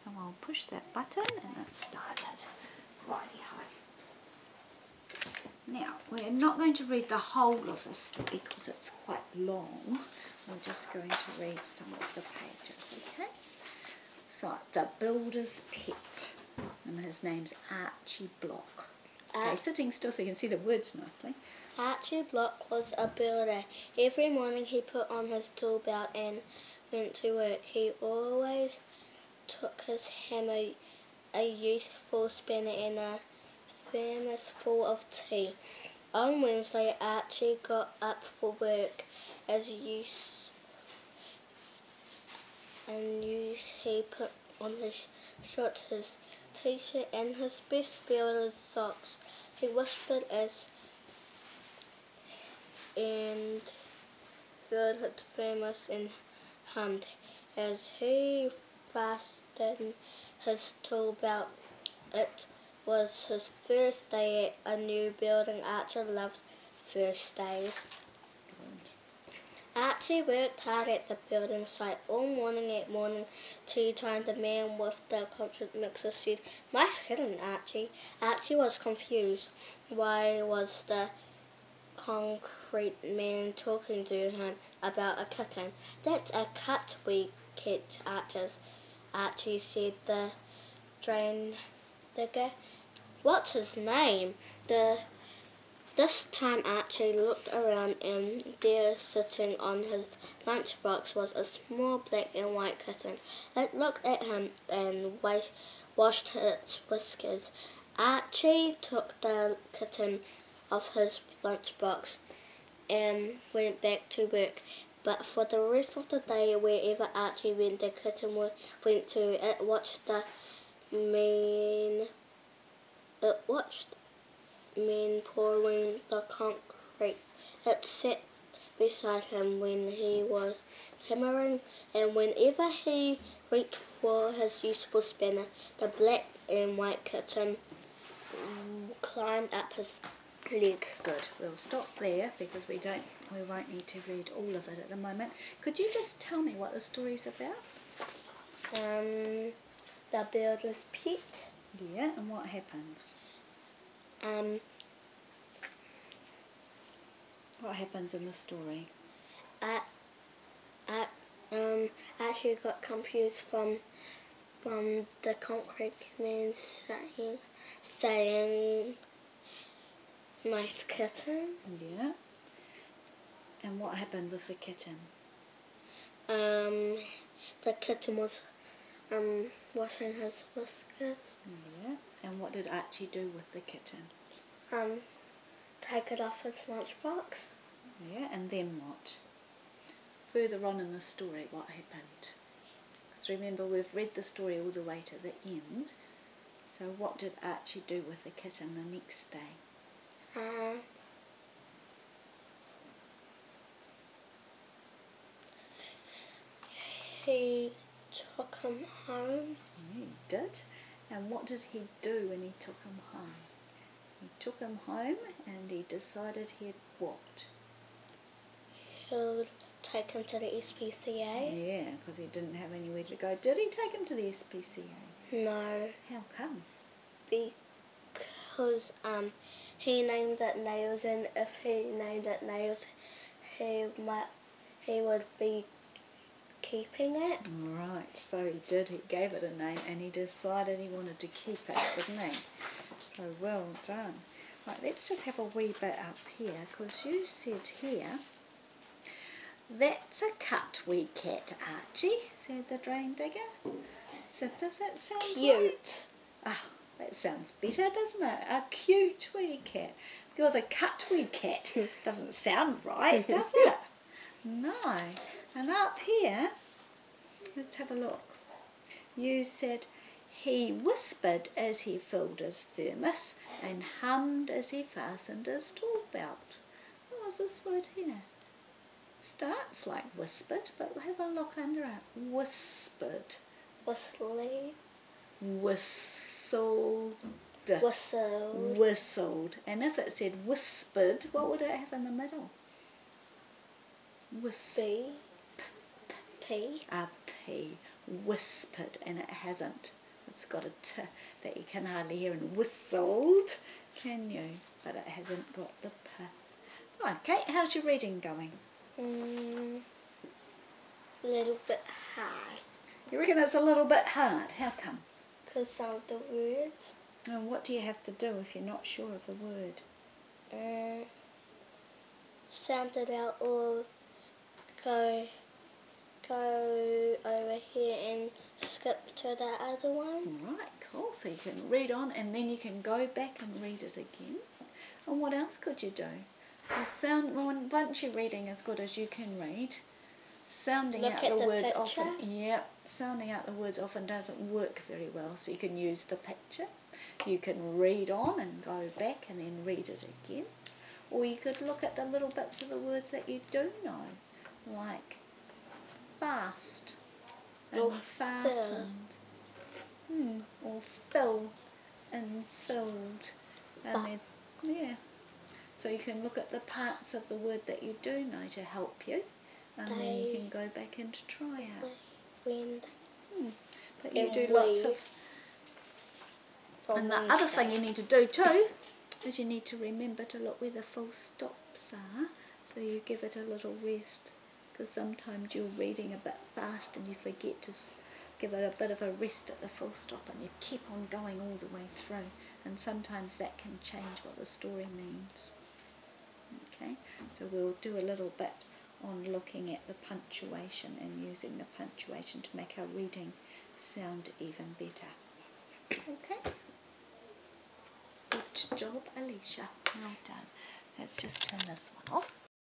So I'll push that button and it started. Righty-ho. Now, we're not going to read the whole of the story because it's quite long. We're just going to read some of the pages, okay? So, The Builder's Pet, and his name's Archie Block. Okay, sitting still so you can see the words nicely. Archie Block was a builder. Every morning he put on his tool belt and went to work. He always took his hammer, a useful spanner and a thermos full of tea. On Wednesday, Archie got up for work. As usual, he put on his shorts, his t-shirt and his best builder's socks. He whispered and filled his thermos and hummed as he fastened his tool belt. It was his first day at a new building. Archie loved first days. Archie worked hard at the building site all morning. At morning tea time, the man with the concrete mixer said, "Nice hitting, Archie." Archie was confused. Why was the concrete man talking to him about a kitten? "That's a cat we catch, Archie said the drain digger. "What's his name?" This time Archie looked around and there, sitting on his lunchbox, was a small black and white kitten. It looked at him and washed its whiskers. Archie took the kitten off his lunchbox and went back to work. But for the rest of the day, wherever Archie went, the kitten went too. It watched men pouring the concrete. It sat beside him when he was hammering, and whenever he reached for his useful spanner, the black and white kitten climbed up his leg. Good. We'll stop there because we won't need to read all of it at the moment. Could you just tell me what the story's about? The Builder's Pet. Yeah, and what happens? What happens in the story? Archie got confused from the concrete man saying nice kitten. Yeah. And what happened with the kitten? The kitten was washing his whiskers. Yeah. And what did Archie do with the kitten? Take it off his lunchbox. Yeah, and then what? Further on in the story, what happened? Because remember, we've read the story all the way to the end. So what did Archie do with the kitten the next day? He took him home. He did. And what did he do when he took him home? He took him home and he decided he'd what? He'll take him to the SPCA. Yeah, because he didn't have anywhere to go. Did he take him to the SPCA? No. How come? Because he named it Nails, and if he named it Nails, he would be keeping it. Right, so he did. He gave it a name and he decided he wanted to keep it, didn't he? So well done. Right, let's just have a wee bit up here, because you said here, "That's a cut wee cat, Archie," said the drain digger. So does that sound cute? Right? Ah, that sounds better, doesn't it? A cute wee cat. Because a cut wee cat doesn't sound right, does it? No. And up here, let's have a look. You said, "He whispered as he filled his thermos and hummed as he fastened his tool belt." What was this word here? It starts like whispered, but have a look under it. Whispered. Whistling. Whistled. Whistled. Whistled. And if it said whispered, what would it have in the middle? B. P. A P. whispered, and it hasn't. It's got a t that you can hardly hear, and whistled, can you? But it hasn't got the p. Okay, how's your reading going? A little bit hard. You reckon it's a little bit hard? How come? Because some of the words. And what do you have to do if you're not sure of the word? Sound it out or go over here and skip to the other one. Right, cool. So you can read on and then you can go back and read it again. And what else could you do? Well, once you're reading as good as you can read, sounding out the words often, sounding out the words often doesn't work very well. So you can use the picture. You can read on and go back and then read it again. Or you could look at the little bits of the words that you do know, like fast and fastened, or fill and filled, and so you can look at the parts of the word that you do know to help you, and then you can go back and try out. But you do lots of. And the other thing you need to do too is you need to remember to look where the full stops are, so you give it a little rest, because sometimes you're reading a bit fast and you forget to give it a bit of a rest at the full stop, and you keep on going all the way through, and sometimes that can change what the story means. Okay, so we'll do a little bit on looking at the punctuation and using the punctuation to make our reading sound even better. Okay. Good job, Aleesha. Well done. Let's just turn this one off.